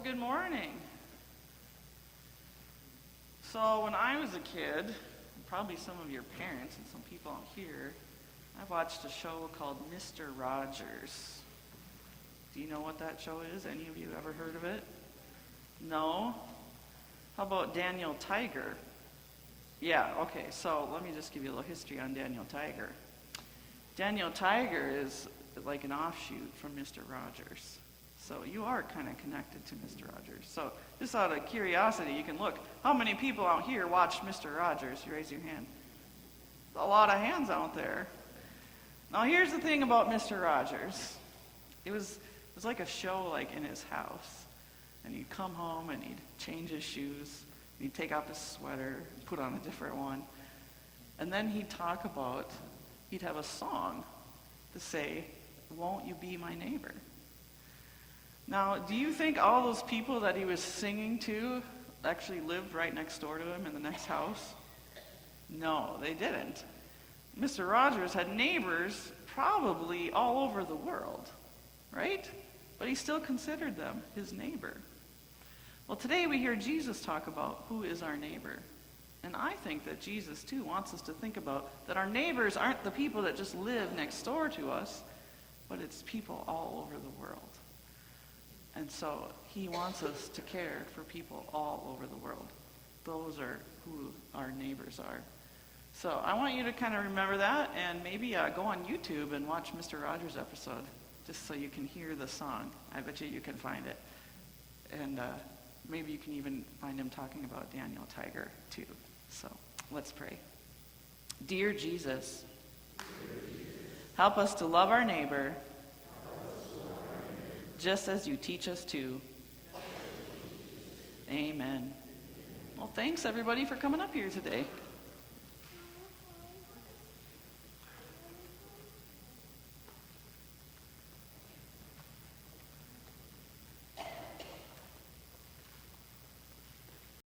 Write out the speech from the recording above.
Good morning. So when I was a kid, and probably some of your parents and some people out here, I watched a show called Mr. Rogers. Do you know what that show is? Any of you ever heard of it? No? How about Daniel Tiger? Yeah, okay, so let me just give you a little history on Daniel Tiger. Daniel Tiger is like an offshoot from Mr. Rogers. So you are kind of connected to Mr. Rogers. So just out of curiosity, you can look. How many people out here watched Mr. Rogers? You raise your hand. A lot of hands out there. Now here's the thing about Mr. Rogers. It was like a show like in his house. And he'd come home and he'd change his shoes. And he'd take off his sweater, put on a different one. And then he'd have a song to say, "Won't you be my neighbor?" Now, do you think all those people that he was singing to actually lived right next door to him in the next house? No, they didn't. Mr. Rogers had neighbors probably all over the world, right? But he still considered them his neighbor. Well, today we hear Jesus talk about who is our neighbor. And I think that Jesus, too, wants us to think about that our neighbors aren't the people that just live next door to us, but it's people all over the world. And so he wants us to care for people all over the world. Those are who our neighbors are. So I want you to kind of remember that, and maybe go on YouTube and watch Mr. Rogers' episode, just so you can hear the song. I bet you can find it. And maybe you can even find him talking about Daniel Tiger, too. So let's pray. Dear Jesus, help us to love our neighbor just as you teach us to. Amen. Well, thanks everybody for coming up here today.